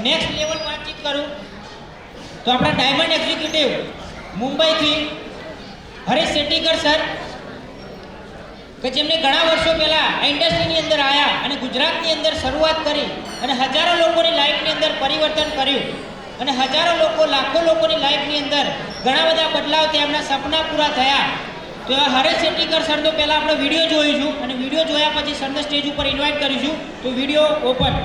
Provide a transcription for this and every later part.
Next level વાતચીત કરું તો આપણા ડાયમંડ એક્ઝિક્યુટિવ મુંબઈથી હરેશ શેટ્ટીકર સર કે જેમને ઘણા વર્ષો પહેલા આ ઇન્ડસ્ટ્રીની અંદર આવ્યા અને ગુજરાતની અંદર શરૂઆત કરી અને હજારો લોકોની લાઈફની અંદર પરિવર્તન કર્યું અને હજારો લોકો લાખો લોકોની લાઈફની અંદર ઘણા બધા બદલાવ તેમના સપના પૂરા થયા। તો આ હરેશ શેટ્ટીકર સર તો પહેલા આપણે વિડીયો જોઈશું અને વિડીયો જોયા પછી સરને સ્ટેજ ઉપર ઇન્વાઇટ કરીશું। તો વિડીયો ઓપન।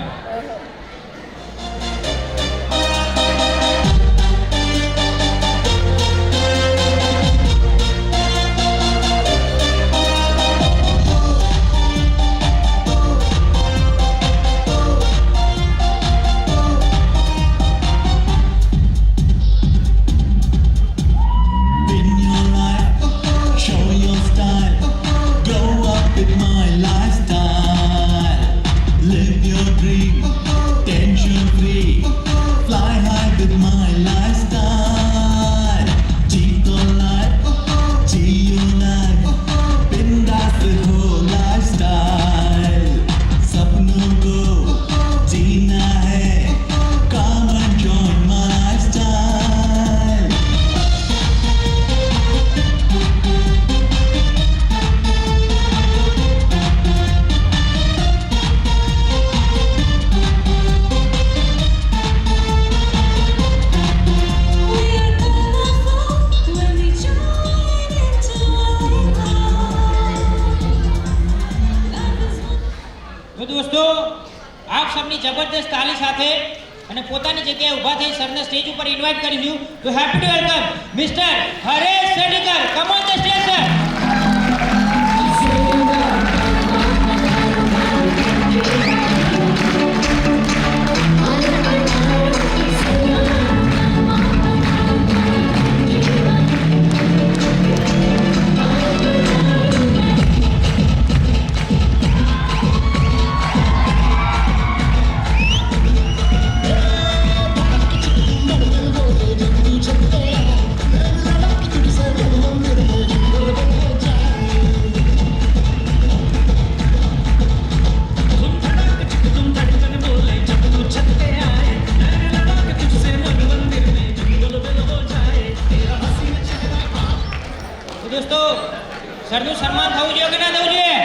आप सबनी जबरदस्त ताली साथे અને પોતાની જગ્યાએ ઊભા થઈ સરને સ્ટેજ ઉપર ઇન્વાઇટ કરીશું। તો happy to welcome mister Haresh Shettikar, come on the stage sir. दोस्तों सरનું સન્માન થવું જોઈએ કે ના થવું જોઈએ?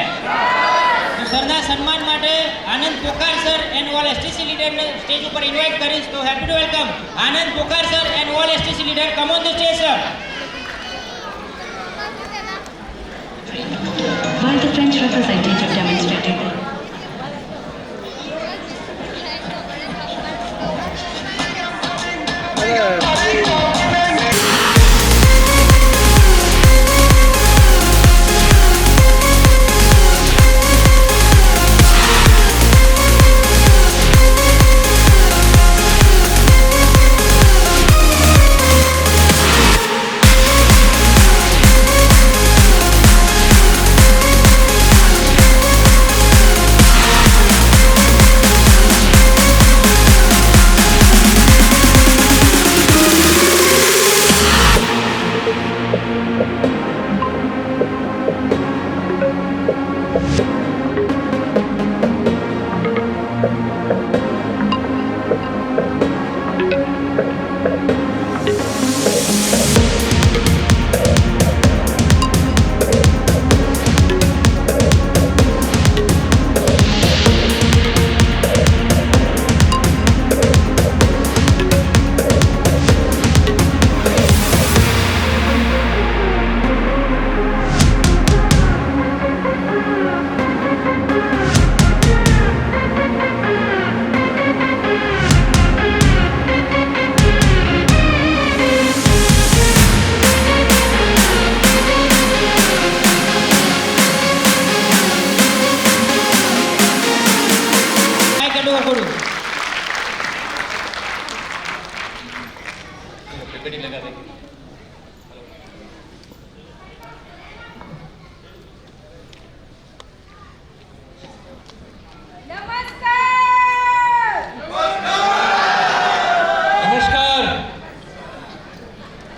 તો સરના સન્માન માટે Anand Pokar sir and all STC લીડરને સ્ટેજ ઉપર ઇન્વાઇટ કરીશ। તો happy to welcome Anand Pokar sir and all STC leader, come on the stage sir. While the French representative demonstrated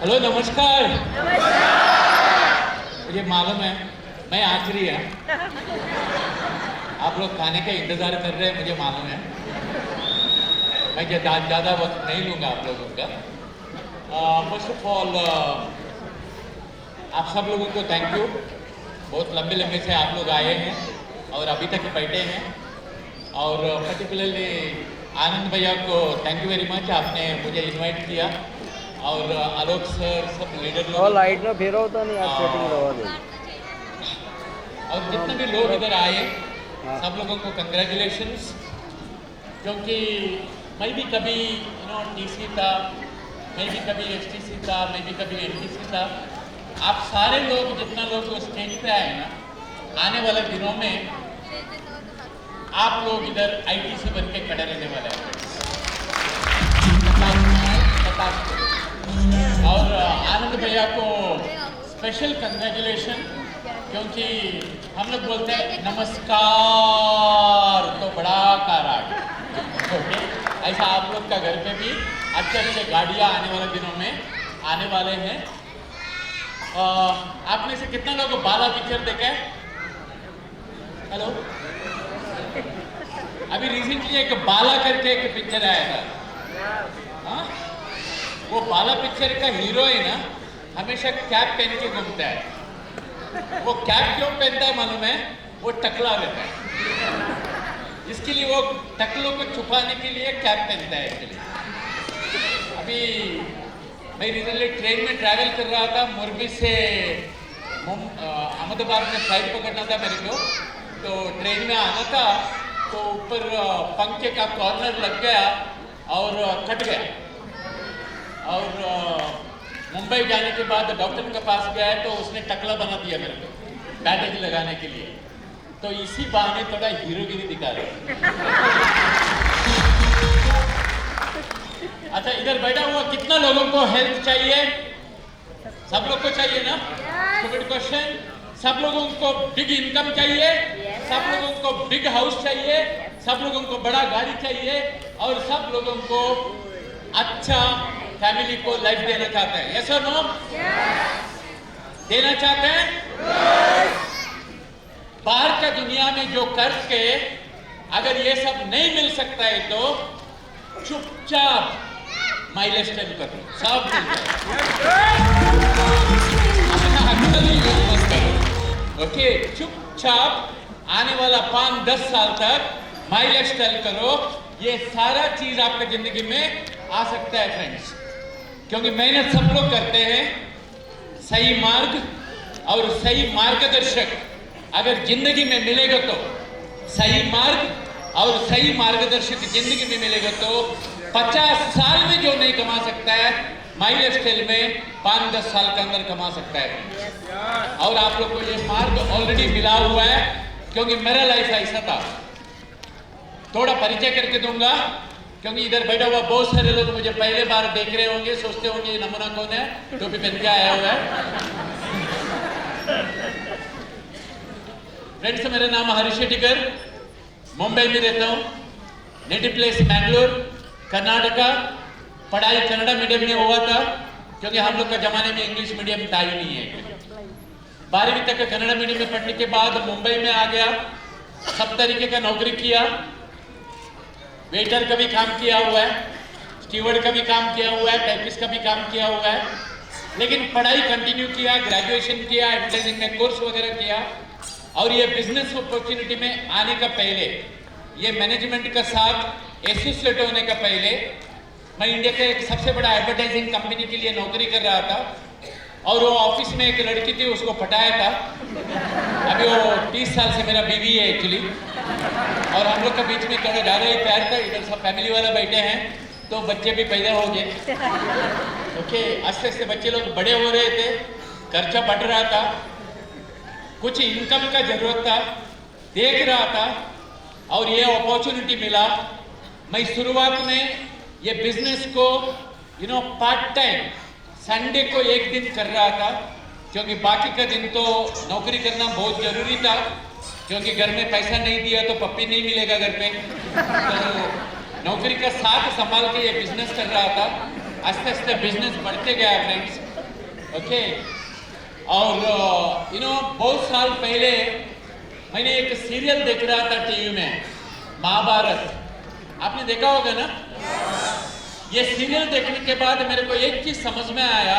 hello नमस्कार। मुझे मालूम है मैं आखिरी है, आप लोग खाने का इंतजार कर रहे हैं, मुझे मालूम है। मैं ज़्यादा वक्त नहीं लूँगा आप लोगों का। फर्स्ट ऑफ ऑल आप सब लोगों को थैंक यू। बहुत लंबे लंबे से आप लोग आए हैं और अभी तक बैठे हैं, और पर्टिकुलरली आनंद भैया को थैंक यू वेरी मच, आपने मुझे इनवाइट किया, और आलोक सर, सब लीडर लोग, लाइट में फेरा होता नहीं आप सेटिंग करवा दो। और जितने भी लोग इधर आए सब लोगों को कंग्रेचुलेशंस। क्योंकि मैं भी कभी टीसी था, मैं भी कभी एसटीसी था, मैं भी कभी एनटीसी था। आप सारे लोग जितना लोग स्टेज पे आए ना, आने वाले दिनों में आप लोग इधर आईटीसी बन के खड़े रहने वाले हैं। और आनंद भैया को स्पेशल कंग्रेचुलेशन, क्योंकि हम लोग बोलते हैं नमस्कार तो बड़ा काराट। ओके, ऐसा आप लोग का घर पे भी अच्छे अच्छे गाड़ियाँ आने वाले दिनों में आने वाले हैं। आप में से कितना लोगों को बाला पिक्चर देखा है? हेलो, अभी रिसेंटली एक बाला करके एक पिक्चर आया था। हाँ, वो बाला पिक्चर का हीरोइन हमेशा कैप पहन के घूमता है। वो कैप क्यों पहनता है मालूम है? वो टकला रहता है, इसके लिए वो टकलों को छुपाने के लिए कैप पहनता है एक्चुअली। अभी मैं रिसेंटली ट्रेन में ट्रैवल कर रहा था, मुरबी से अहमदाबाद में फ्लाइट पकड़ना था मेरे को, तो ट्रेन में आना था, तो ऊपर पंखे का कॉर्नर लग गया और कट गया। और मुंबई जाने के बाद डॉक्टर के पास गया तो उसने टकला बना दिया मेरे को बैंडेज लगाने के लिए। तो इसी बहाने थोड़ा हीरोगिरी दिखा रहे। अच्छा, इधर बैठा हुआ कितना लोगों को हेल्थ चाहिए? सब लोग को चाहिए ना? Good question. सब लोगों को बिग इनकम चाहिए, सब लोगों को बिग हाउस चाहिए, सब लोगों को बड़ा गाड़ी चाहिए, और सब लोगों को अच्छा फैमिली को लाइफ देना चाहते हैं। यस और नो? देना चाहते हैं? बाहर का दुनिया में जो करके अगर ये सब नहीं मिल सकता है तो चुपचाप माइलस्टोन करो, सब मिल जाए। ओके, चुपचाप आने वाला 5-10 साल तक माइलस्टोन करो, ये सारा चीज आपकी जिंदगी में आ सकता है फ्रेंड्स। क्योंकि मेहनत सब लोग करते हैं, सही मार्ग और सही मार्गदर्शक अगर जिंदगी में मिलेगा तो, सही मार्ग और सही मार्गदर्शक जिंदगी में मिलेगा तो 50 साल में जो नहीं कमा सकता है, माइलस्टोन में 5-10 साल के अंदर कमा सकता है। और आप लोग को ये मार्ग ऑलरेडी मिला हुआ है, क्योंकि मेरा लाइफ ऐसा था। थोड़ा परिचय करके दूंगा, क्योंकि इधर बैठा हुआ बहुत सारे लोग मुझे पहले बार देख रहे होंगे, सोचते होंगे ये नमूना कौन है, टोपी पहन के आया हुआ है। फ्रेंड्स, मेरा नाम हरीश शेट्टीकर, मुंबई में रहता हूँ, नेटिव प्लेस मैंगलोर, कर्नाटका। पढ़ाई कन्नड़ा मीडियम में हुआ था, क्योंकि हम लोग का जमाने में इंग्लिश मीडियम था ही नहीं है। 12वीं तक कन्नड़ा मीडियम में पढ़ने के बाद मुंबई में आ गया, सब तरीके का नौकरी किया, वेटर का भी काम किया हुआ है, स्टीवर्ड का भी काम किया हुआ है, टाइपिस्ट का भी काम किया हुआ है, लेकिन पढ़ाई कंटिन्यू किया, ग्रेजुएशन किया, एडवर्टाइजिंग में कोर्स वगैरह किया। और ये बिजनेस अपॉर्चुनिटी में आने का पहले, ये मैनेजमेंट का साथ एसोसिएट होने का पहले, मैं इंडिया के एक सबसे बड़ा एडवर्टाइजिंग कंपनी के लिए नौकरी कर रहा था, और वो ऑफिस में एक लड़की थी, उसको पटाया था। अभी वो 30 साल से मेरा बीवी है एक्चुअली, और हम लोग के बीच में थोड़ा ज़्यादा ही प्यार था। इधर सब फैमिली वाला बैठे हैं, तो बच्चे भी पैदा हो गए। ओके, आस्ते आस्ते बच्चे लोग बड़े हो रहे थे, खर्चा बढ़ रहा था, कुछ इनकम का जरूरत था, देख रहा था, और ये अपॉर्चुनिटी मिला। मैं शुरुआत में ये बिजनेस को पार्ट टाइम संडे को एक दिन कर रहा था, क्योंकि बाकी का दिन तो नौकरी करना बहुत जरूरी था, क्योंकि घर में पैसा नहीं दिया तो पप्पी नहीं मिलेगा घर पे। तो नौकरी का साथ संभाल के ये बिजनेस कर रहा था। आस्ते आस्ते बिजनेस बढ़ते गया फ्रेंड्स। ओके, और बहुत साल पहले मैंने एक सीरियल देख रहा था टीवी में, महाभारत। आपने देखा होगा ना? ये सीरियल देखने के बाद मेरे को एक चीज समझ में आया,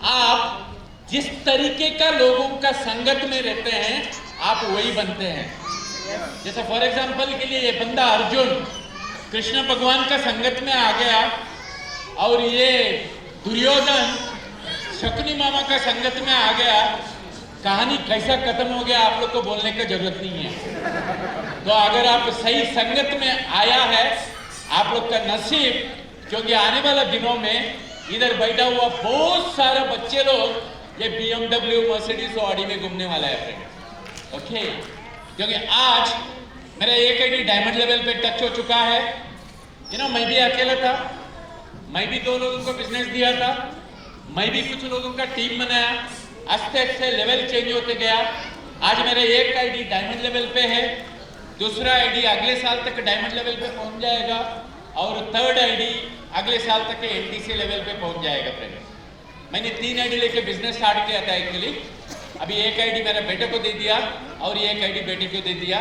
आप जिस तरीके का लोगों का संगत में रहते हैं आप वही बनते हैं। जैसे फॉर एग्जांपल के लिए ये बंदा अर्जुन कृष्ण भगवान का संगत में आ गया और ये दुर्योधन शकुनी मामा का संगत में आ गया, कहानी कैसा खत्म हो गया आप लोग को बोलने का जरूरत नहीं है। तो अगर आप सही संगत में आया है आप लोग का नसीब, क्योंकि आने वाला दिनों में इधर बैठा हुआ बहुत सारा बच्चे लोग ये BMW मर्सिडीज और ऑडी में घूमने वाला है फ्रेंड्स। ओके, क्योंकि आज मेरा एक आईडी डायमंड लेवल पे टच हो चुका है। मैं भी अकेला था, मैं भी 2 लोगों को बिजनेस दिया था, मैं भी कुछ लोगों का टीम बनाया, आस्ते आस्ते लेवल चेंज होते गया। आज मेरा एक आईडी डायमंड लेवल पे है, दूसरा आईडी अगले साल तक डायमंड लेवल पे पहुंच जाएगा और थर्ड आईडी अगले साल तक NTC लेवल पे पहुंच जाएगा फ्रेंड्स। मैंने 3 आईडी लेके बिजनेस स्टार्ट किया था एक्चुअली। अभी एक आईडी मेरे बेटे को दे दिया और एक आईडी बेटी को दे दिया।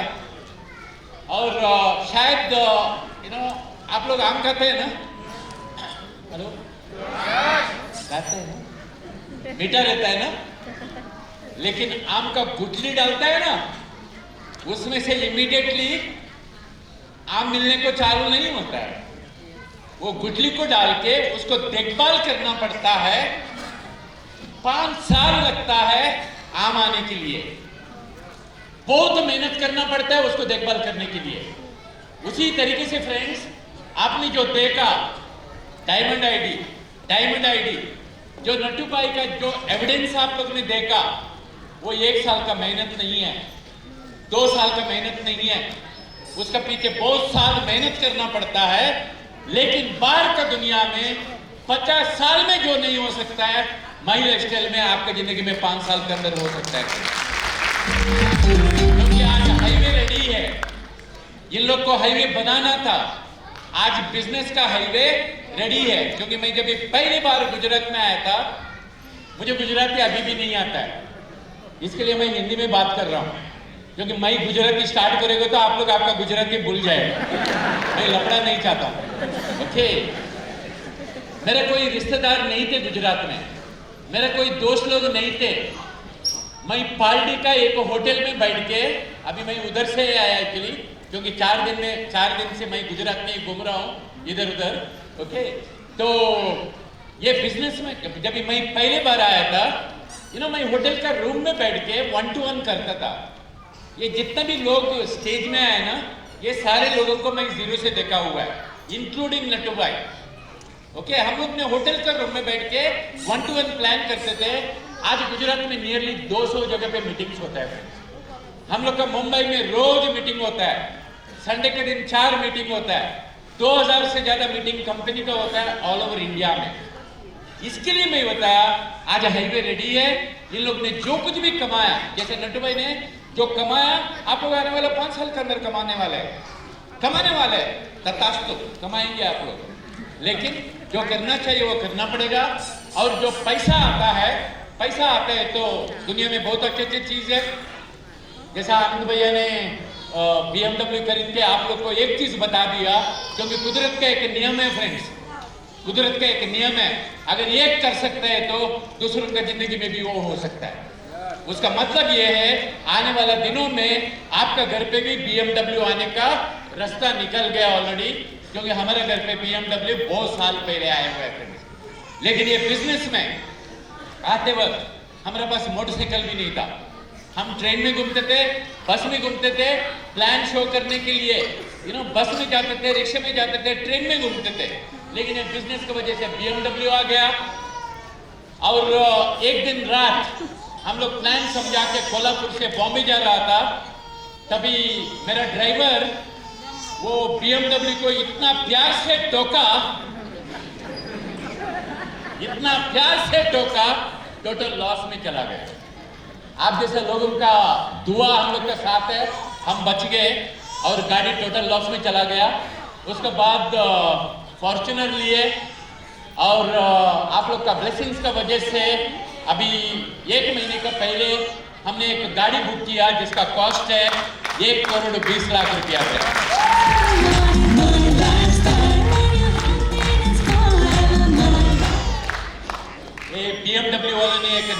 और शायद आप लोग आम खाते हैं ना? हेलो, खाते हैं ना? मीठा रहता है ना, लेकिन आम का गुठली डालता है ना, उसमें से इमीडिएटली आम मिलने को चालू नहीं होता है। वो गुठली को डाल के उसको देखभाल करना पड़ता है, 5 साल लगता है आम आने के लिए, बहुत मेहनत करना पड़ता है उसको देखभाल करने के लिए। उसी तरीके से फ्रेंड्स, आपने जो देखा डायमंड आईडी, जो नट्टू भाई का जो एविडेंस आप लोग ने देखा, वो 1 साल का मेहनत नहीं है, 2 साल का मेहनत नहीं है, उसका पीछे बहुत साल मेहनत करना पड़ता है। लेकिन बाहर का दुनिया में 50 साल में जो नहीं हो सकता है, माई लाइफस्टाइल में आपका जिंदगी में 5 साल के अंदर हो सकता है। क्योंकि आज हाईवे रेडी है, इन लोग को हाईवे बनाना था, आज बिजनेस का हाईवे रेडी है। क्योंकि मैं जब पहली बार गुजरात में आया था, मुझे गुजराती अभी भी नहीं आता है, इसके लिए मैं हिंदी में बात कर रहा हूँ। क्योंकि मैं गुजराती स्टार्ट करेगा तो आप लोग आपका गुजराती भूल जाएगा, मैं लफड़ा नहीं चाहता। ओके, मेरे कोई रिश्तेदार नहीं थे गुजरात में, मेरे कोई दोस्त लोग नहीं थे। मैं पार्टी का एक होटल में बैठ के, अभी मैं उधर से आया एक्चुअली, क्योंकि 4 दिन से मैं गुजरात में घूम रहा हूँ इधर उधर। ओके, तो ये बिजनेस में जब मैं पहली बार आया था, मैं होटल का रूम में बैठ के 1 to 1 करता था। ये जितने भी लोग स्टेज में आए ना, ये सारे लोगों को मैं जीरो से देखा हुआ है, इंक्लूडिंग नट्टू भाई। ओके, हम लोग ने होटल का रूम में बैठ के 1 to 1 प्लान करते थे। आज गुजरात में नियरली 200 जगह पे मीटिंग्स होता है। हम लोग का मुंबई में रोज मीटिंग होता है, संडे के दिन 4 मीटिंग होता है, 2000 से ज्यादा मीटिंग कंपनी का होता है ऑल ओवर इंडिया में। इसके लिए मैं बताया, आज हाईवे रेडी है। इन लोग ने जो कुछ भी कमाया, जैसे नट्टू भाई ने जो कमाया, आप लोग आने वाले 5 साल के अंदर कमाने वाले हैं, तथास्तु कमाएंगे आप लोग। लेकिन जो करना चाहिए वो करना पड़ेगा। और जो पैसा आता है तो दुनिया में बहुत अच्छी चीज है। जैसा आनंद भैया ने BMW खरीद के आप लोग को एक चीज बता दिया, क्योंकि कुदरत का एक नियम है फ्रेंड्स, कुदरत का एक नियम है, अगर एक कर सकते हैं तो दूसरों की जिंदगी में भी वो हो सकता है। उसका मतलब ये है, आने वाला दिनों में आपका घर पे भी BMW आने का रास्ता निकल गया ऑलरेडी, क्योंकि हमारे घर पे BMW बहुत साल पहले आए हुए थे। लेकिन ये बिजनेस में आते वक्त हमारे पास मोटरसाइकिल भी नहीं था, हम ट्रेन में घूमते थे, बस में घूमते थे, प्लान शो करने के लिए बस में जाते थे, रिक्शे में जाते थे, ट्रेन में घूमते थे। लेकिन ये बिजनेस की वजह से BMW आ गया। और एक दिन रात हम लोग प्लान समझा के कोल्हापुर से बॉम्बे जा रहा था, तभी मेरा ड्राइवर वो BMW को इतना प्यार से टोका, टोटल लॉस में चला गया। आप जैसे लोगों का दुआ हम लोग का साथ है, हम बच गए और गाड़ी टोटल लॉस में चला गया। उसके बाद फॉर्च्यूनर लिए और आप लोग का ब्लेसिंग्स का वजह से अभी 1 महीने का पहले हमने एक गाड़ी बुक किया जिसका कॉस्ट है 1,20,00,000 रुपया है।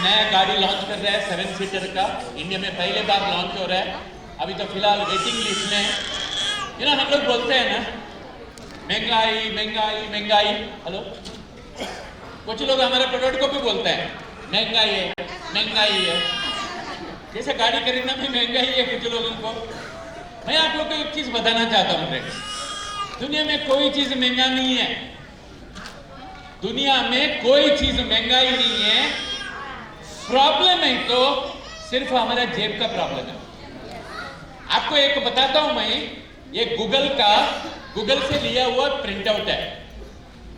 नया गाड़ी लॉन्च कर रहा है 7 सीटर का, इंडिया में पहले बार लॉन्च हो रहा है, अभी तो फिलहाल वेटिंग लिस्ट में है। हम लोग बोलते हैं ना महंगाई महंगाई महंगाई, हेलो, कुछ लोग हमारे प्रोडक्ट को भी बोलते हैं महंगाई है महंगाई है, जैसे गाड़ी खरीदना भी महंगाई है कुछ लोगों को। मैं आप लोग को एक चीज बताना चाहता हूँ फ्रेंड्स, दुनिया में कोई चीज महंगा नहीं है, दुनिया में कोई चीज महंगाई नहीं है। प्रॉब्लम है तो सिर्फ हमारा जेब का प्रॉब्लम है। आपको एक बताता हूं मैं, ये गूगल से लिया हुआ प्रिंट आउट है।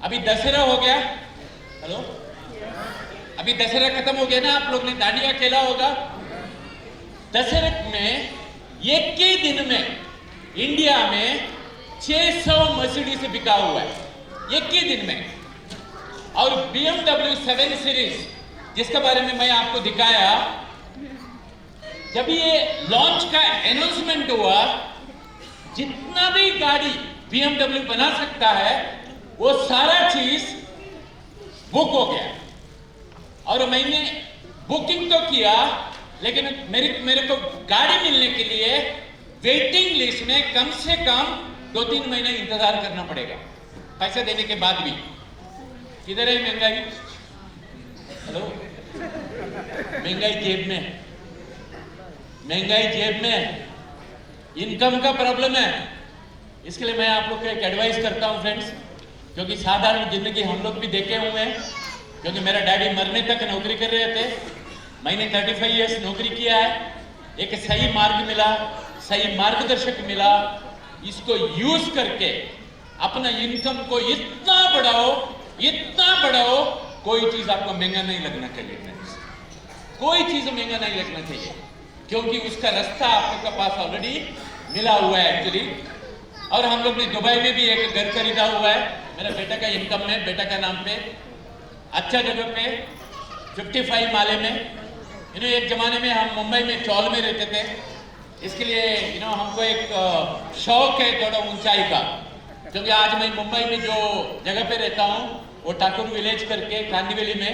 अभी दशहरा हो गया, हेलो, अभी दशहरा खत्म हो गया ना, आप लोग ने दांडिया खेला होगा। दशहरा में एक ही दिन में इंडिया में 600 मर्सिडीज बिका हुआ है, एक ही दिन में। और BMW 7 सीरीज जिसके बारे में मैं आपको दिखाया, जब ये लॉन्च का अनाउंसमेंट हुआ, जितना भी गाड़ी BMW बना सकता है वो सारा चीज बुक हो गया। और मैंने बुकिंग तो किया, लेकिन मेरे को गाड़ी मिलने के लिए वेटिंग लिस्ट में कम से कम 2-3 महीने इंतजार करना पड़ेगा, पैसे देने के बाद भी। किधर है महंगाई? हेलो, महंगाई जेब में, महंगाई जेब में, इनकम का प्रॉब्लम है। इसके लिए मैं आप लोग को एक एडवाइस करता हूं फ्रेंड्स, क्योंकि साधारण जिंदगी हम लोग भी देखे हुए हैं, क्योंकि मेरा डैडी मरने तक नौकरी कर रहे थे, मैंने 35 इयर्स नौकरी किया है। एक सही मार्ग मिला, सही मार्गदर्शक मिला, इसको यूज करके अपना इनकम को इतना बढ़ाओ, कोई चीज आपको महंगा नहीं लगना चाहिए फ्रेंड्स, कोई चीज महंगा नहीं लगना चाहिए, क्योंकि उसका रास्ता आपके पास ऑलरेडी मिला हुआ है एक्चुअली। और हम लोग ने दुबई में भी एक घर खरीदा हुआ है, मेरा बेटा का इनकम में, बेटा का नाम पे, अच्छा जगह पे, 55 माले में। एक जमाने में हम मुंबई में चौल में रहते थे, इसके लिए हमको एक शौक है थोड़ा ऊंचाई का, क्योंकि आज मैं मुंबई में जो जगह पे रहता हूँ वो ठाकुर विलेज करके कांदिवली में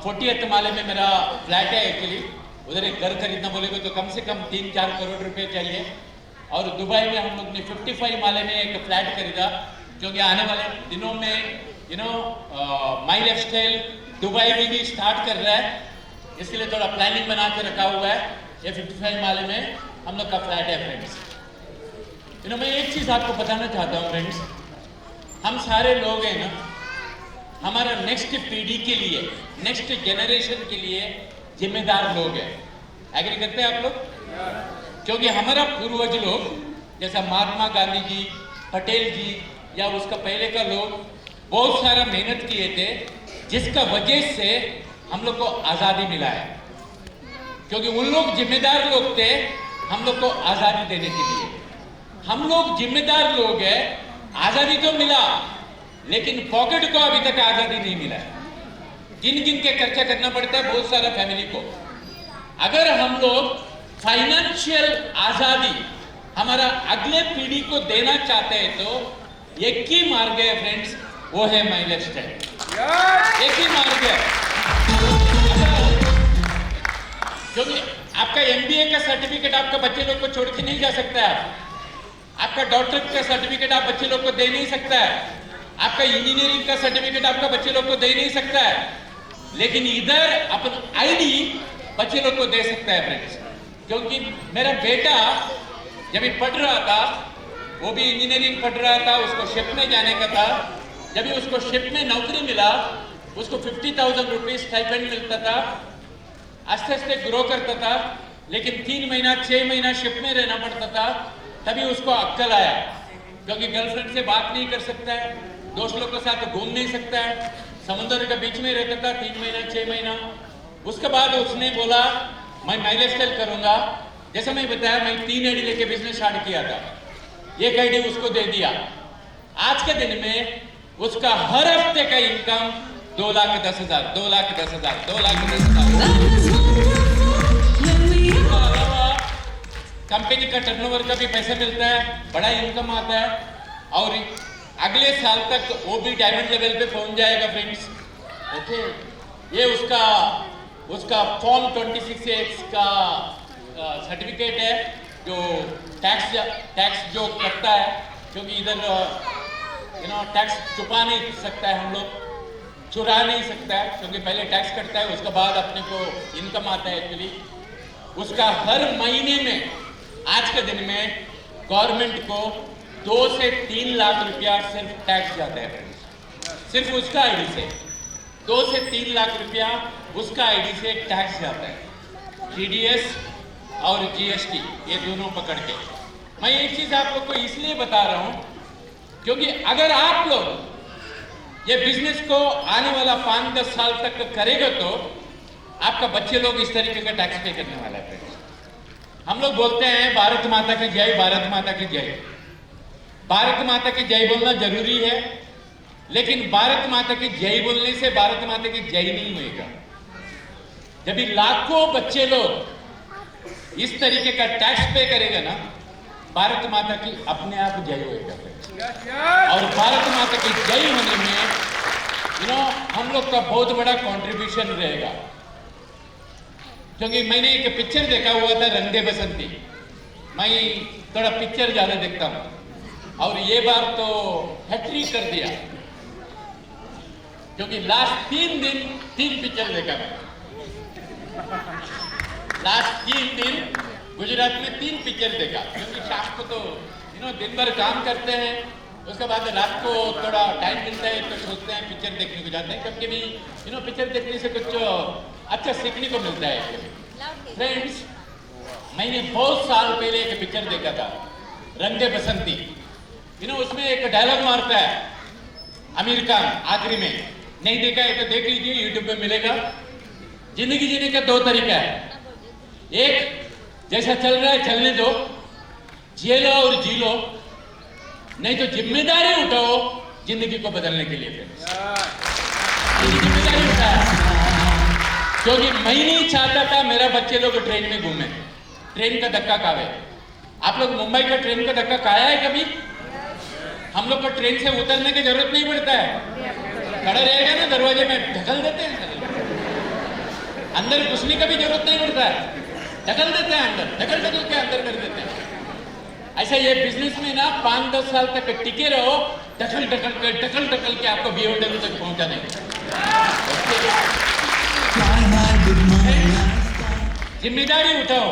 40th माले में मेरा फ्लैट है एक्चुअली। उधर एक घर खरीदना बोलेगा तो कम से कम 3-4 करोड़ रुपए चाहिए। और दुबई में हम लोग ने 55 माले में एक फ्लैट खरीदा, क्योंकि आने वाले दिनों में माई लाइफ स्टाइल दुबई में भी स्टार्ट कर रहा है, इसके लिए थोड़ा प्लानिंग बना के रखा हुआ है। ये 55 माले में हम लोग का फ्लैट है फ्रेंड्स। मैं एक चीज आपको बताना चाहता हूँ फ्रेंड्स, हम सारे लोग हैं ना, हमारा नेक्स्ट पीढ़ी के लिए, नेक्स्ट जनरेशन के लिए जिम्मेदार लोग हैं। एग्री करते हैं आप लोग? क्योंकि हमारा पूर्वज लोग, जैसा महात्मा गांधी जी, पटेल जी या उसका पहले का लोग बहुत सारा मेहनत किए थे, जिसका वजह से हम लोग को आजादी मिला है। क्योंकि उन लोग जिम्मेदार लोग थे हम लोग को आजादी देने के लिए। हम लोग जिम्मेदार लोग हैं, आजादी तो मिला लेकिन पॉकेट को अभी तक आजादी नहीं मिला है। गिन गिन के खर्चा करना पड़ता है बहुत सारा फैमिली को। अगर हम लोग फाइनेंशियल आजादी हमारा अगले पीढ़ी को देना चाहते हैं तो एक ही मार्ग है फ्रेंड्स, वो है माई लाइफ स्टाइल। एक ही मार्ग है, क्योंकि आपका MBA का सर्टिफिकेट आपका बच्चे लोग को छोड़ के नहीं जा सकता है, आपका डॉक्टरेट का सर्टिफिकेट आप बच्चे लोग को दे नहीं सकता है, आपका इंजीनियरिंग का सर्टिफिकेट आपका बच्चे लोग को दे नहीं सकता है, लेकिन इधर अपन ID बच्चे लोग को दे सकता है फ्रेंड्स। क्योंकि मेरा बेटा जब भी पढ़ रहा था, वो भी इंजीनियरिंग पढ़ रहा था, उसको शिप में जाने का था। जब भी उसको शिप में नौकरी मिला, उसको 50,000 रुपीज स्टाइपेंड मिलता था, आस्ते आस्ते ग्रो करता था, लेकिन 3 महीना 6 महीना शिप में रहना पड़ता था। तभी उसको अक्कल आया, क्योंकि गर्लफ्रेंड से बात नहीं कर सकता है, दोस्त लोग के साथ घूम नहीं सकता है, समुद्र के बीच में रहता था 3 महीना 6 महीना। उसके बाद उसने बोला मैं माई लाइफ स्टाइल करूंगा। जैसे मैं बताया, मैं 3 आईडी लेके बिजनेस स्टार्ट किया था, एक आईडी उसको दे दिया। आज के दिन में उसका हर हफ्ते का इनकम 2,10,000, 2,10,000, 2,10,000। कंपनी का टर्नओवर का भी पैसा मिलता है, बड़ा इनकम आता है, और अगले साल तक वो भी डायमंड लेवल पे पहुंच जाएगा फ्रेंड्स। ओके, ये उसका उसका फॉर्म 26 का सर्टिफिकेट है जो टैक्स जो करता है, क्योंकि इधर टैक्स छुपा नहीं सकता है, हम लोग चुरा नहीं सकता है, क्योंकि पहले टैक्स कटता है उसके बाद अपने को इनकम आता है एक्चुअली। उसका हर महीने में आज के दिन में गवर्नमेंट को 2 से 3 लाख रुपया सिर्फ टैक्स जाता है, सिर्फ उसका आईडी से 2 से 3 लाख रुपया उसका आईडी से टैक्स जाता है, TDS और GST ये दोनों पकड़ के। मैं एक चीज आप लोग को इसलिए बता रहा हूं क्योंकि अगर आप लोग ये बिजनेस को आने वाला 5-10 साल तक करेगा तो आपका बच्चे लोग इस तरीके का टैक्स पे करने वाला है। हम लोग बोलते हैं भारत माता की जय, भारत माता की जय। भारत माता की जय बोलना जरूरी है, लेकिन भारत माता की जय बोलने से भारत माता की जय नहीं होएगा। जब लाखों बच्चे लोग इस तरीके का टैक्स पे करेगा ना, भारत माता की अपने आप जय होएगा। और भारत माता की जय होने में हम लोग का बहुत बड़ा कंट्रीब्यूशन रहेगा। क्योंकि मैंने एक पिक्चर देखा हुआ था रंग दे बसंती, मैं थोड़ा पिक्चर ज्यादा देखता हूं और ये बार तो हैट्रिक कर दिया, क्योंकि लास्ट 3 दिन 3 पिक्चर देखा मैं। लास्ट 3 दिन गुजरात में 3 पिक्चर देखा, क्योंकि शाम को तो दिन भर काम करते हैं, उसके बाद रात को थोड़ा टाइम मिलता है तो सोचते हैं पिक्चर देखने को जाते हैं। कभी कभी पिक्चर देखने से कुछ अच्छा सीखने को मिलता है। फ्रेंड्स, मैंने बहुत साल पहले एक पिक्चर देखा था रंग दे बसंती। उसमें एक डायलॉग मारता है आमिर खान आखिरी में, नहीं देखा है तो देख लीजिए, यूट्यूब पे मिलेगा। जिंदगी जीने का 2 तरीका है, एक जैसा चल रहा है चलने दो, जिए लो और जी लो, नहीं तो जिम्मेदारी उठाओ जिंदगी को बदलने के लिए। जिम्मेदारी उठाया, क्योंकि मैं नहीं चाहता था मेरा बच्चे लोग ट्रेन में घूमे, ट्रेन का धक्का खावे। आप लोग मुंबई का ट्रेन का धक्का खाया है कभी? हम लोग को ट्रेन से उतरने की जरूरत नहीं पड़ता है, खड़ा रहेगा ना दरवाजे में ढकल देते हैं, अंदर घुसने का भी जरूरत नहीं पड़ता है, ढकल देते हैं अंदर, ढकल के अंदर कर देते हैं। ऐसा ये बिजनेस में ना 5-10 साल तक टिके रहो, ढकल के आपको BMW तक पहुंचा देंगे। जिम्मेदारी उठाओ,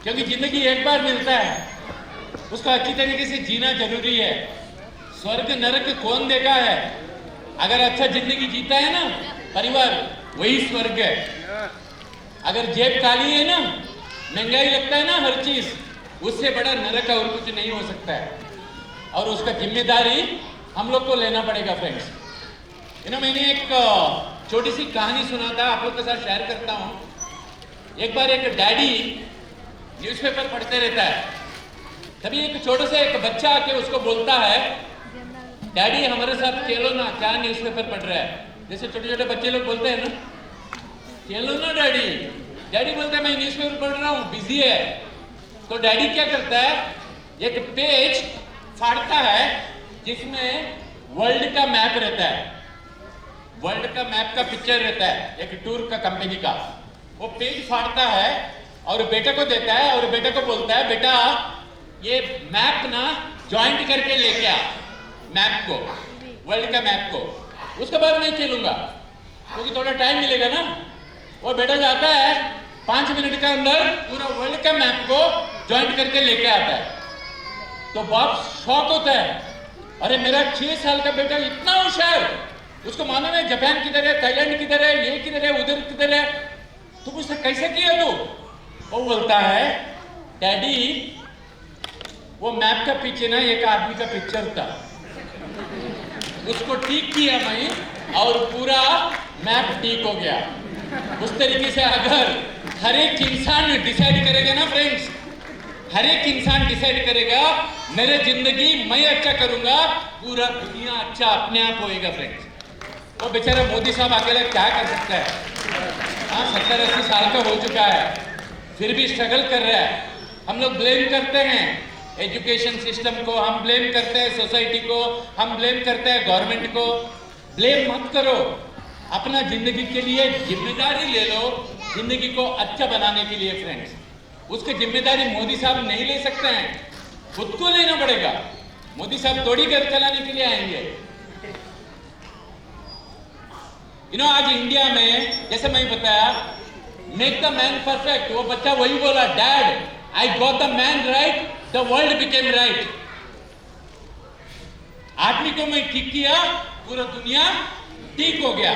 क्योंकि जिंदगी एक बार मिलता है, उसको अच्छी तरीके से जीना जरूरी है। स्वर्ग नरक कौन देखा है? अगर अच्छा जिंदगी जीता है ना परिवार, वही स्वर्ग है। अगर जेब खाली है ना, महंगाई लगता है ना हर चीज, उससे बड़ा नरक और कुछ नहीं हो सकता है। और उसका जिम्मेदारी हम लोग को लेना पड़ेगा। फ्रेंड्स, मैंने एक छोटी सी कहानी सुना था, आप लोग के साथ शेयर करता हूं। एक बार एक डैडी न्यूज़पेपर पढ़ते रहता है, तभी एक छोटे से एक बच्चा आके उसको बोलता है, डैडी हमारे साथ खेलो ना, क्या न्यूज़पेपर पढ़ रहा है? जैसे छोटे छोटे बच्चे लोग बोलते हैं ना, खेलो ना डैडी। डैडी बोलता है मैं न्यूज़पेपर पढ़ रहा हूँ, बिजी है। तो डैडी क्या करता है, एक पेज फाड़ता है जिसमें वर्ल्ड का मैप रहता है, वर्ल्ड का मैप का पिक्चर रहता है, एक टूर का कंपनी का। वो पेज फाड़ता है और बेटे को देता है, और बेटे को बोलता है, बेटा ये मैप ना ज्वाइंट करके लेके आ, मैप को, वर्ल्ड का मैप को। उसके बाद मैं खेलूंगा, क्योंकि थोड़ा टाइम मिलेगा ना। वो बेटा जाता है, 5 मिनट के अंदर पूरा वर्ल्ड का मैप को ज्वाइंट करके लेके आता है। तो बाप शॉक होता है, अरे मेरा 6 साल का बेटा इतना होशियार, उसको मालूम है जापान किधर है, थाईलैंड किधर है, ये किधर है, उधर किधर है, तो मुझसे कैसे किया तू? वो बोलता है, डैडी वो मैप का पीछे ना एक आदमी का पिक्चर था, उसको ठीक किया मैं और पूरा मैप ठीक हो गया। उस तरीके से अगर हर एक इंसान डिसाइड करेगा ना फ्रेंड्स, हर एक इंसान डिसाइड करेगा मेरे जिंदगी मैं अच्छा करूंगा, पूरा दुनिया अच्छा अपने आप होएगा। फ्रेंड्स, वो बेचारा मोदी साहब अकेला क्या कर सकता है? हाँ, 70-80 साल का हो चुका है, फिर भी स्ट्रगल कर रहा है। हम लोग ब्लेम करते हैं एजुकेशन सिस्टम को, हम ब्लेम करते हैं सोसाइटी को, हम ब्लेम करते हैं गवर्नमेंट को। ब्लेम मत करो, अपना जिंदगी के लिए जिम्मेदारी ले लो, जिंदगी को अच्छा बनाने के लिए फ्रेंड्स। उसकी जिम्मेदारी मोदी साहब नहीं ले सकते हैं, खुद को लेना पड़ेगा। मोदी साहब थोड़ी घर चलाने के लिए आएंगे। आज इंडिया में जैसे मैं बताया, मेक द मैन परफेक्ट, वो बच्चा वही बोला, dad I got the man right, the world became right. आदमी को मैं ठीक किया, पूरा दुनिया ठीक हो गया।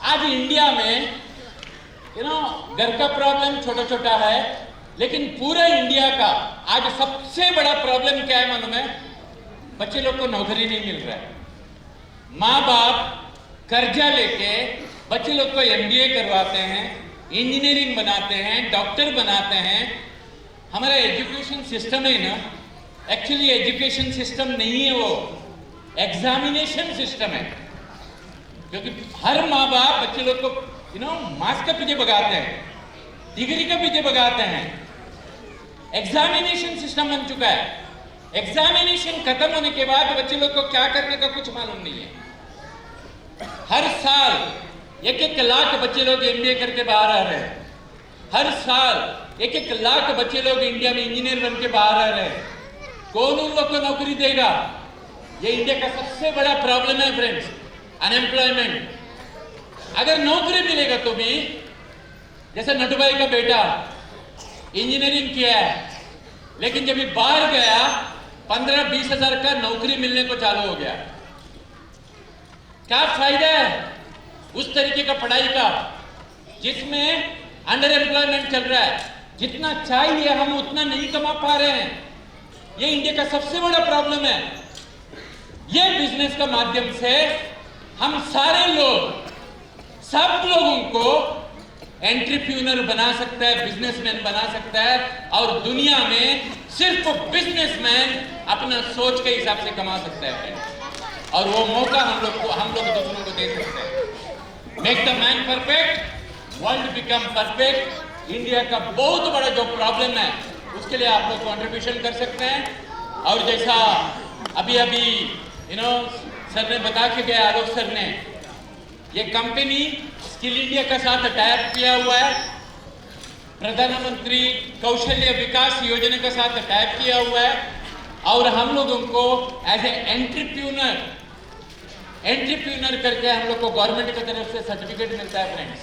आज इंडिया में घर का प्रॉब्लम छोटा छोटा है, लेकिन पूरा इंडिया का आज सबसे बड़ा प्रॉब्लम क्या है मालूम है? बच्चे लोग को नौकरी नहीं मिल रहा है। माँ बाप कर्जा लेके बच्चे लोग को एमबीए करवाते हैं, इंजीनियरिंग बनाते हैं, डॉक्टर बनाते हैं। हमारा एजुकेशन सिस्टम है ना, एक्चुअली एजुकेशन सिस्टम नहीं है, वो एग्जामिनेशन सिस्टम है। क्योंकि हर माँ बाप बच्चे लोग को मार्क्स के पीछे भगाते हैं, डिग्री के पीछे भगाते हैं। एग्जामिनेशन सिस्टम बन चुका है। एग्जामिनेशन खत्म होने के बाद बच्चे लोग को क्या करने का कुछ मालूम नहीं है। हर साल 1-1 लाख बच्चे लोग एमबीए करके बाहर आ रहे हैं। हर साल 1-1 लाख बच्चे लोग इंडिया में इंजीनियर बन के बाहर आ रहे हैं। कौन उन लोग को नौकरी देगा? ये इंडिया का सबसे बड़ा प्रॉब्लम है फ्रेंड्स, अनएम्प्लॉयमेंट। अगर नौकरी मिलेगा तो भी, जैसे नटुभाई का बेटा इंजीनियरिंग किया है, लेकिन जब बाहर गया 15-20 हजार का नौकरी मिलने को चालू हो गया। क्या फायदा है उस तरीके का पढ़ाई का जिसमें अंडर एम्प्लॉयमेंट चल रहा है? जितना चाहिए हम उतना नहीं कमा पा रहे हैं। ये इंडिया का सबसे बड़ा प्रॉब्लम है। ये बिजनेस का माध्यम से हम सारे लोग, सब लोगों को एंटरप्रेन्योर बना सकता है, बिजनेसमैन बना सकता है, और दुनिया में सिर्फ बिजनेसमैन अपना सोच के हिसाब से कमा सकता है। और वो मौका हम लोग दूसरों को दे सकते हैं। Make the man perfect, world become perfect. India का बहुत बड़ा जो प्रॉब्लम है उसके लिए आप लोग कंट्रीब्यूशन कर सकते हैं। और जैसा अभी सर ने बता के गया, आलोक सर ने, ये कंपनी स्किल इंडिया के साथ टाइप किया हुआ है, प्रधानमंत्री कौशल्य विकास योजना के साथ टाइप किया हुआ है, और हम लोगों को एज ए एंटरप्रेन्योर करके हम लोग को गवर्नमेंट की तरफ से सर्टिफिकेट मिलता है फ्रेंड्स,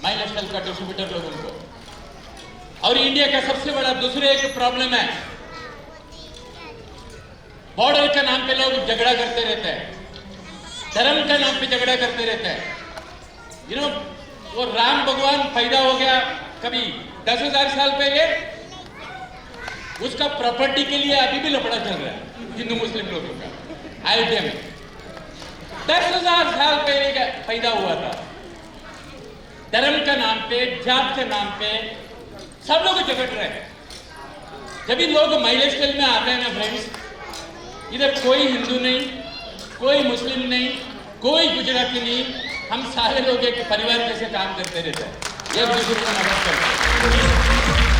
माइलस्टोन का डिस्ट्रीब्यूटर लोगों को। और इंडिया का सबसे बड़ा दूसरे एक प्रॉब्लम है, बॉर्डर के नाम पे लोग झगड़ा करते रहते हैं, धर्म के नाम पे झगड़ा करते रहते हैं। वो राम भगवान पैदा हो गया कभी 10,000 साल पहले, उसका प्रॉपर्टी के लिए अभी भी लफड़ा चल रहा है हिंदू मुस्लिम लोगों का। अयोध्या में 10,000 साल पहले पैदा हुआ था। धर्म के नाम पे, जात के नाम पे सब लोग झगड़ रहे हैं। जब भी लोग माइलस्टोन में आते हैं ना फ्रेंड्स, इधर कोई हिंदू नहीं, कोई मुस्लिम नहीं, कोई गुजराती नहीं, हम सारे लोग एक परिवार जैसे काम करते रहते हैं, एक दूसरे को मदद करते हैं।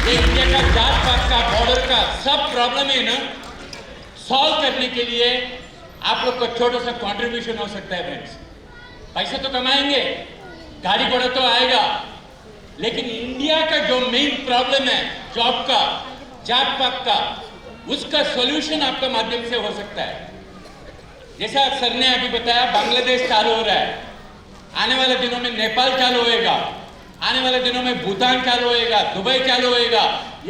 ये इंडिया का जात पात का, बॉर्डर का सब प्रॉब्लम है ना, सॉल्व करने के लिए आप लोग को छोटा सा कंट्रीब्यूशन हो सकता है फ्रेंड्स। पैसा तो कमाएंगे, गाड़ी घोड़ा तो आएगा, लेकिन इंडिया का जो मेन प्रॉब्लम है जॉब का, जात पात का, उसका सॉल्यूशन आपका माध्यम से हो सकता है। जैसा सर ने अभी बताया, बांग्लादेश चालू हो रहा है, आने वाले दिनों में नेपाल चालू होएगा, आने वाले दिनों में भूटान चालू होएगा, दुबई चालू होएगा।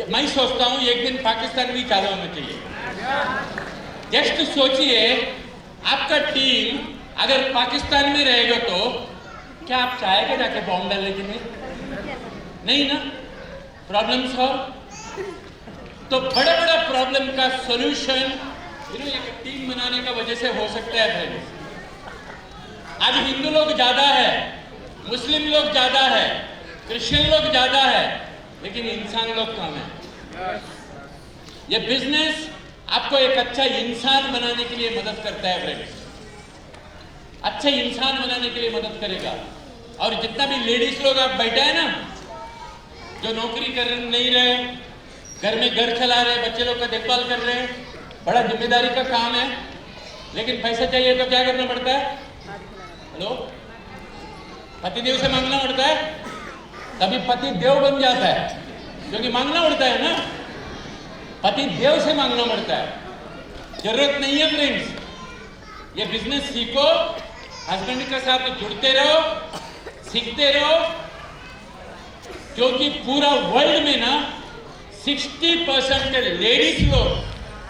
मैं सोचता हूं एक दिन पाकिस्तान भी चालू होना चाहिए। जस्ट सोचिए, आपका टीम अगर पाकिस्तान में रहेगा तो क्या आप चाहेंगे जाके बॉम्ब डालने के लिए? नहीं ना। Problem solve. तो बड़ा बड़ा प्रॉब्लम का सॉल्यूशन एक टीम बनाने का वजह से हो सकता है फ्रेंड्स। आज हिंदू लोग ज्यादा है, मुस्लिम लोग ज्यादा है, क्रिश्चियन लोग ज्यादा है, लेकिन इंसान लोग कम है। ये बिजनेस आपको एक अच्छा इंसान बनाने के लिए मदद करता है फ्रेंड्स, अच्छा इंसान बनाने के लिए मदद करेगा। और जितना भी लेडीज लोग आप बैठे हैं ना, जो नौकरी कर नहीं रहे, घर में घर चला रहे, बच्चे लोग का देखभाल कर रहे हैं, बड़ा जिम्मेदारी का काम है, लेकिन पैसा चाहिए तो क्या करना पड़ता है? हेलो, पतिदेव से मांगना पड़ता है, तभी पति देव बन जाता है, क्योंकि मांगना पड़ता है ना, पति देव से मांगना पड़ता है। जरूरत नहीं है फ्रेंड्स, ये बिजनेस सीखो, हस्बैंड के साथ जुड़ते रहो, सीखते रहो, क्योंकि पूरा वर्ल्ड में ना 60% लेडीज लोग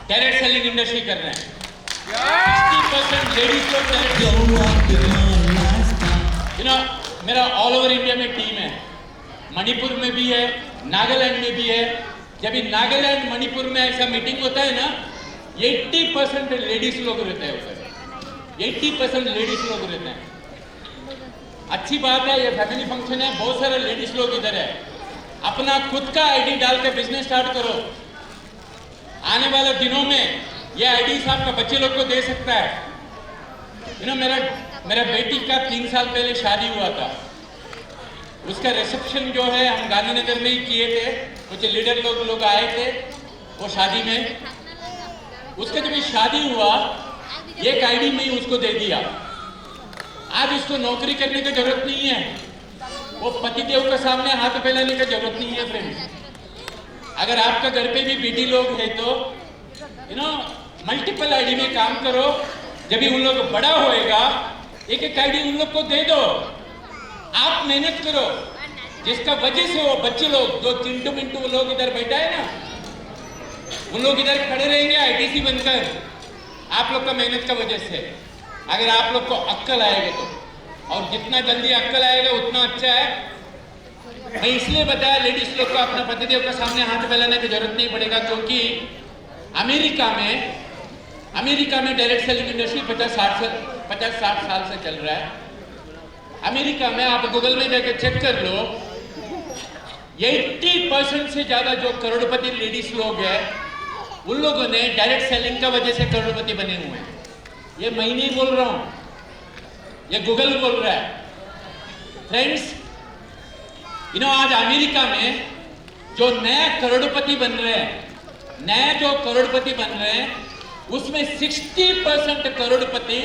डायरेक्ट सेलिंग इंडस्ट्री कर रहे हैं। 60% लेडीज लोग मेरा ऑल ओवर इंडिया में टीम है, मणिपुर में भी है, नागालैंड में भी है। जब ये नागालैंड मणिपुर में ऐसा मीटिंग होता है ना, 80% लेडीज लोग रहते हैं उधर, 80% लेडीज लोग रहते हैं। अच्छी बात है, ये फैमिली फंक्शन है, बहुत सारे लेडीज लोग इधर है। अपना खुद का आईडी डाल के बिजनेस स्टार्ट करो। आने वाले दिनों में ये आईडी आपका बच्चे लोग को दे सकता है। मेरा बेटी का 3 साल पहले शादी हुआ था, उसका रिसेप्शन जो है हम गांधीनगर में ही किए थे, कुछ लीडर लोग आए थे वो शादी में। उसका जब शादी हुआ, एक आईडी में ही उसको दे दिया। आज उसको नौकरी करने की जरूरत नहीं है, वो पतिदेव के सामने हाथ फैलाने की जरूरत नहीं है फ्रेंड्स। अगर आपका घर पे भी बेटी लोग है तो मल्टीपल आईडी में काम करो। जब भी उन लोग बड़ा होएगा, एक एक आईडी उन लोग को दे दो। आप मेहनत करो, जिसका वजह से वो बच्चे लोग जो चिंटू मिंटू लोग इधर बैठा है ना, उन लोग इधर खड़े रहेंगे आईटीसी बनकर, आप लोग का मेहनत का वजह से। अगर आप लोग को अक्ल आएगा तो, और जितना जल्दी अक्ल आएगा उतना अच्छा है। मैं इसलिए बताया लेडीज लोग को अपना पतिदेव के सामने हाथ फैलाने की जरूरत नहीं पड़ेगा, क्योंकि अमेरिका में डायरेक्ट सेलिंग इंडस्ट्री 50-60 साल से चल रहा है। अमेरिका में आप गूगल में जाकर चेक कर लो, 80% से ज्यादा जो करोड़पति लेडीज लोग हैं, उन लोगों ने डायरेक्ट सेलिंग का वजह से करोड़पति बने हुए हैं। ये मैं नहीं बोल रहा हूं, ये गूगल बोल रहा है। फ्रेंड्स, आज अमेरिका में जो नया करोड़पति बन रहे हैं, उसमें 60% करोड़पति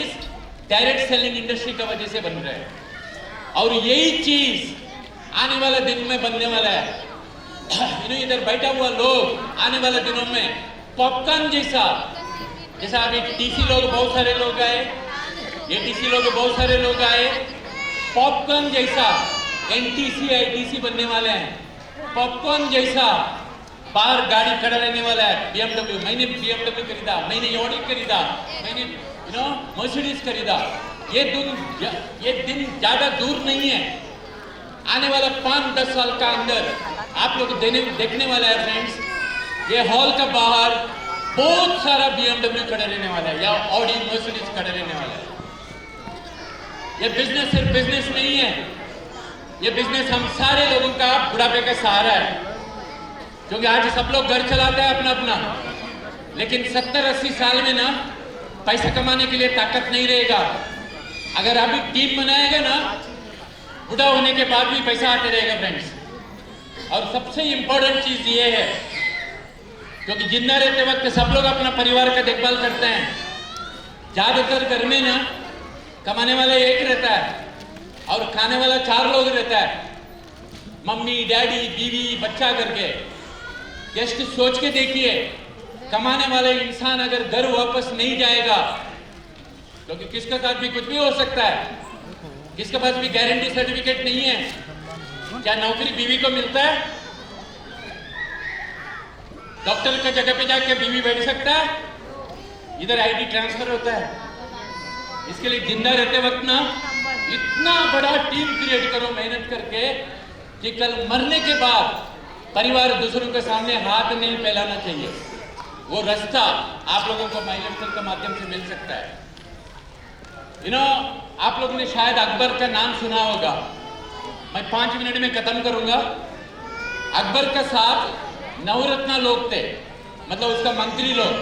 डायरेक्ट सेलिंग इंडस्ट्री का वजह से बन रहे हैं। और यही चीज आने वाले दिन में बनने वाला है। इधर बैठा हुआ लोग आने वाले दिनों में पॉपकॉर्न जैसा अभी टीसी लोग बहुत सारे लोग आए, एटीसी लोग बहुत सारे लोग आए, पॉपकॉर्न जैसा एनटीसी आईटीसी बनने वाले हैं। पॉपकॉर्न जैसा बाहर गाड़ी खड़ा रहने वाला है। BMW, मैंने BMW खरीदा, मैंने ऑडी खरीदा, मैंने मर्सिडीज खरीदा। ये दिन ज्यादा दूर नहीं है, आने वाला 5-10 साल का अंदर आप लोग देखने वाला है फ्रेंड्स। ये हॉल का बाहर बहुत सारा BMW खड़ा रहने वाला है, या ऑडी मर्सिडीज खड़ा रहने वाला है। ये बिजनेस सिर्फ बिजनेस नहीं है, ये बिजनेस हम सारे लोगों का बुढ़ापे का सहारा है। क्योंकि आज सब लोग घर चलाते हैं अपना अपना, लेकिन 70-80 साल में ना पैसा कमाने के लिए ताकत नहीं रहेगा। अगर अभी टीम बनाएगा ना, बुढ़ा होने के बाद भी पैसा आते रहेगा फ्रेंड्स। और सबसे इंपॉर्टेंट चीज ये है, क्योंकि जिंदा रहते वक्त सब लोग अपना परिवार का देखभाल करते हैं। ज्यादातर घर में ना कमाने वाला एक रहता है और खाने वाला 4 लोग रहता है, मम्मी, डैडी, बीवी, बच्चा करके। जस्ट सोच के देखिए, कमाने वाले इंसान अगर घर वापस नहीं जाएगा, क्योंकि किसके साथ भी कुछ भी हो सकता है, किसके पास भी गारंटी सर्टिफिकेट नहीं है। क्या नौकरी बीवी को मिलता है? डॉक्टर का जगह पे जाके बीवी बैठ सकता है? इधर आईडी ट्रांसफर होता है। इसके लिए जिंदा रहते वक्त ना इतना बड़ा टीम क्रिएट करो मेहनत करके, कि कल मरने के बाद परिवार दूसरों के सामने हाथ नहीं फैलाना चाहिए। वो रास्ता आप लोगों को माइलस्टोन के माध्यम से मिल सकता है। आप लोगों ने शायद अकबर का नाम सुना होगा। मैं 5 मिनट में खत्म करूंगा। अकबर का साथ 9 रत्न लोग थे, मतलब उसका मंत्री लोग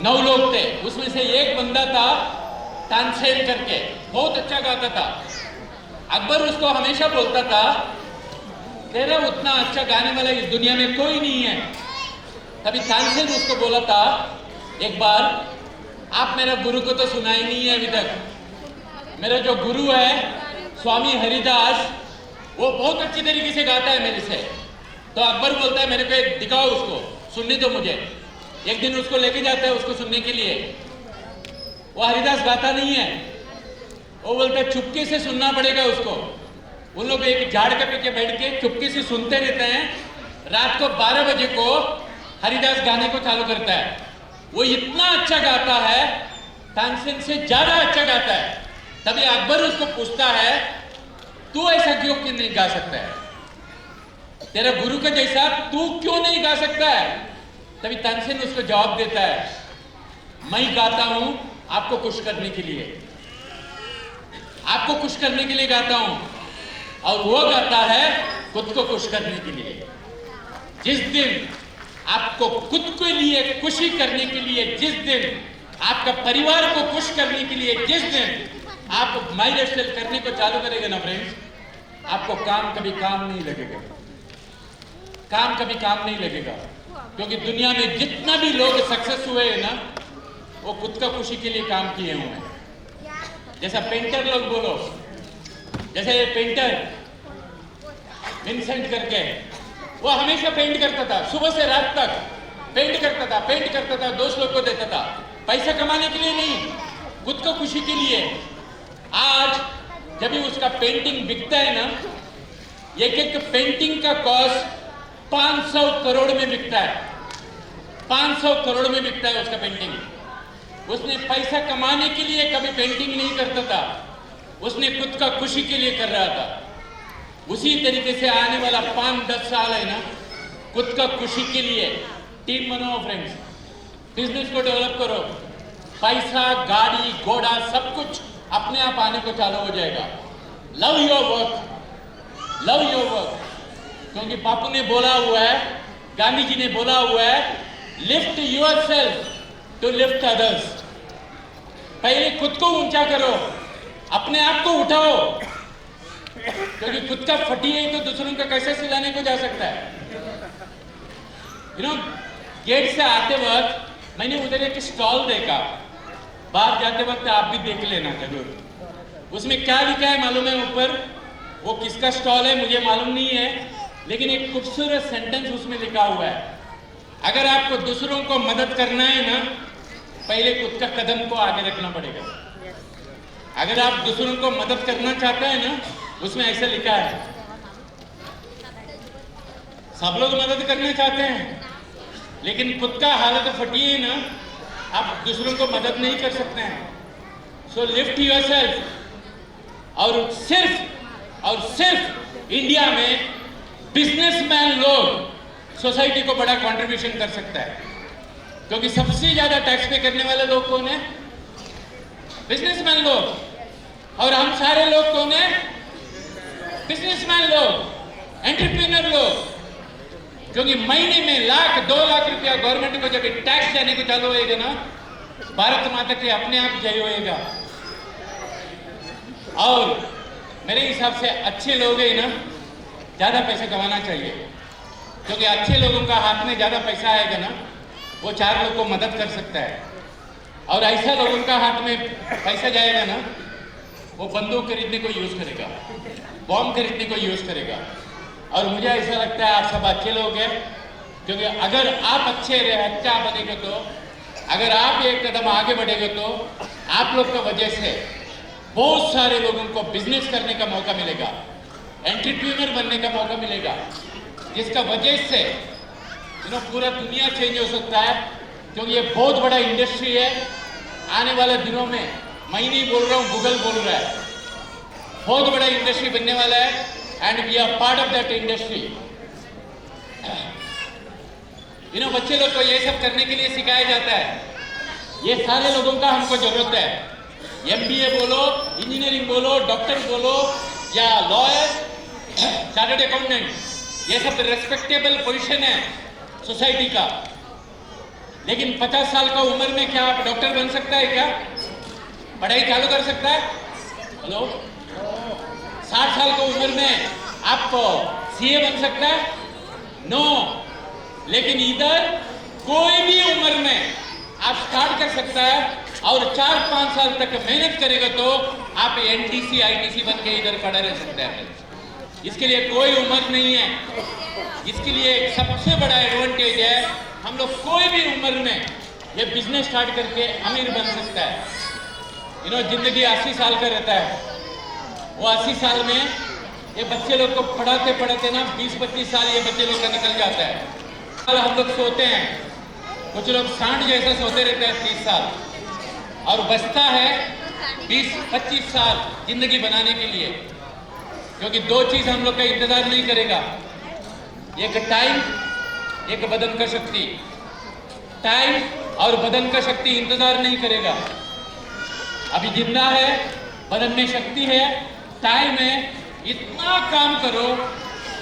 9 लोग थे। उसमें से एक बंदा था तानसेन करके, बहुत अच्छा गाता था। अकबर उसको हमेशा बोलता था, तेरा उतना अच्छा गाने वाला इस दुनिया में कोई नहीं है। तभी तानसेन उसको बोला था एक बार, आप मेरा गुरु को तो सुना ही नहीं है अभी तक। मेरा जो गुरु है स्वामी हरिदास, वो बहुत अच्छी तरीके से गाता है मेरे से। तो अकबर बोलता है मेरे को एक दिखाओ, उसको सुनने दो मुझे। एक दिन उसको लेके जाता है उसको सुनने के लिए। वो हरिदास गाता नहीं है, वो बोलता है चुपके से सुनना पड़ेगा उसको। उन लोग एक झाड़ के पीछे बैठ के चुपके से सुनते रहते हैं। रात को 12 बजे को हरिदास गाने को चालू करता है। वो इतना अच्छा गाता है, तानसेन से ज्यादा अच्छा गाता है। तभी अकबर उसको पूछता है तू ऐसा क्यों नहीं गा सकता है, तेरा गुरु का जैसा तू क्यों नहीं गा सकता है? तभी तानसेन उसको जवाब देता है मैं गाता हूं आपको खुश करने के लिए, आपको खुश करने के लिए गाता हूं। और वो गाता है खुद को खुश करने के लिए। जिस दिन आपको खुद के लिए खुशी करने के लिए, जिस दिन आपका परिवार को खुश करने के लिए, जिस दिन आप माइंड स्टाइल करने को चालू करेंगे ना फ्रेंड्स, आपको काम कभी काम नहीं लगेगा, काम कभी काम नहीं लगेगा। क्योंकि दुनिया में जितना भी लोग सक्सेस हुए हैं ना, वो खुद का खुशी के लिए काम किए हुए हैं। जैसा पेंटर लोग बोलो, जैसे ये पेंटर विंसेंट करके, वो हमेशा पेंट करता था, सुबह से रात तक पेंट करता था, पेंट करता था, दोस्त लोग को देता था, पैसा कमाने के लिए नहीं, खुद को खुशी के लिए। आज जब भी उसका पेंटिंग बिकता है ना, एक एक पेंटिंग का कॉस्ट 500 करोड़ में बिकता है, 500 करोड़ में बिकता है उसका पेंटिंग। उसने पैसा कमाने के लिए कभी पेंटिंग नहीं करता था, उसने खुद का खुशी के लिए कर रहा था। उसी तरीके से आने वाला 5-10 साल है ना, खुद का खुशी के लिए टीम बनाओ फ्रेंड्स, बिजनेस को डेवलप करो, पैसा गाड़ी घोड़ा सब कुछ अपने आप आने को चालू हो जाएगा। Love your work, love your work. क्योंकि बापू ने बोला हुआ है, गांधी जी ने बोला हुआ है, lift yourself to lift others. पहले खुद को ऊंचा करो, अपने आप को उठाओ। क्योंकि खुद का फटी है तो दूसरों का कैसे सिलाने को जा सकता है। गेट से आते वक्त मैंने उधर एक स्टॉल देखा, बाहर जाते वक्त आप भी देख लेना जरूर। उसमें क्या लिखा है मालूम है ऊपर? वो किसका स्टॉल है मुझे मालूम नहीं है, लेकिन एक खूबसूरत सेंटेंस उसमें लिखा हुआ है, अगर आपको दूसरों को मदद करना है ना, पहले खुद का कदम को आगे रखना पड़ेगा। अगर आप दूसरों को मदद करना चाहते हैं ना, उसमें ऐसा लिखा है, सब लोग मदद करना चाहते हैं लेकिन खुद का हालत फटी है ना, आप दूसरों को मदद नहीं कर सकते हैं। सो लिफ्ट योरसेल्फ। और सिर्फ इंडिया में बिजनेसमैन लोग सोसाइटी को बड़ा कंट्रीब्यूशन कर सकता है। क्योंकि सबसे ज्यादा टैक्स पे करने वाले लोग कौन है? बिजनेसमैन लोग। और हम सारे लोग कौन है? बिजनेसमैन लोग, एंटरप्रेन्योर लोग। क्योंकि महीने में 1-2 लाख रुपया गवर्नमेंट को जब टैक्स देने को चालू होएगा ना, भारत माता के अपने आप जय होएगा। और मेरे हिसाब से अच्छे लोग हैं ना, ज्यादा पैसा कमाना चाहिए। क्योंकि अच्छे लोगों का हाथ में ज्यादा पैसा आएगा ना, वो 4 लोग को मदद कर सकता है। और ऐसा लोगों का हाथ में पैसा जाएगा ना, वो बंदूक खरीदने को यूज करेगा, बॉम्ब खरीदने को यूज करेगा। और मुझे ऐसा लगता है आप सब अच्छे लोग हैं। क्योंकि अगर आप अच्छा बनेंगे तो, अगर आप एक कदम आगे बढ़ेंगे तो आप लोग की वजह से बहुत सारे लोगों को बिजनेस करने का मौका मिलेगा, एंटरप्रेन्योर बनने का मौका मिलेगा, जिसका वजह से पूरा दुनिया चेंज हो सकता है। क्योंकि ये बहुत बड़ा इंडस्ट्री है। आने वाले दिनों में मैं नहीं बोल रहा हूँ, गूगल बोल रहा है, बहुत बड़ा इंडस्ट्री बनने वाला है। And we are part of that industry. बच्चे लोग को ये सब करने के लिए सिखाया जाता है। ये सारे लोगों का हमको जरूरत है। MBA बोलो, इंजीनियरिंग बोलो, डॉक्टर बोलो या लॉयर, चार्टर्ड अकाउंटेंट, ये सब रेस्पेक्टेबल पोजीशन है सोसाइटी का। लेकिन 50 साल का उम्र में क्या आप डॉक्टर बन सकता है? क्या पढ़ाई चालू कर सकता है? हेलो, 60 साल की उम्र में आप CA बन सकता है? नो। लेकिन इधर कोई भी उम्र में आप स्टार्ट कर सकता है और 4-5 साल तक मेहनत करेगा तो आप एनटीसी आईटीसी बन के इधर खड़ा रह सकते हैं। इसके लिए कोई उम्र नहीं है। इसके लिए एक सबसे बड़ा एडवांटेज है, हम लोग कोई भी उम्र में ये बिजनेस स्टार्ट करके अमीर बन सकता है। जिंदगी 80 साल का रहता है, वो 80 साल में ये बच्चे लोग को पढ़ाते पढ़ाते ना 20-25 साल ये बच्चे लोग का निकल जाता है। कल हम लोग सोते हैं, कुछ लोग सांड जैसा सोते रहते हैं 30 साल, और बचता है 20-25 साल जिंदगी बनाने के लिए। क्योंकि दो चीज हम लोग का इंतजार नहीं करेगा, एक टाइम, एक बदन का शक्ति। टाइम और बदन का शक्ति इंतजार नहीं करेगा। अभी जिंदा है, बदन में शक्ति है, टाइम है, इतना काम करो।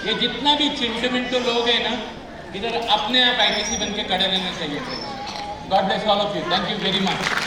ये जितना भी चिंटू मिंटू लोग हैं ना, इधर अपने आप आईटीसी बन के खड़े रहना चाहिए। God bless all of you. Thank you very much.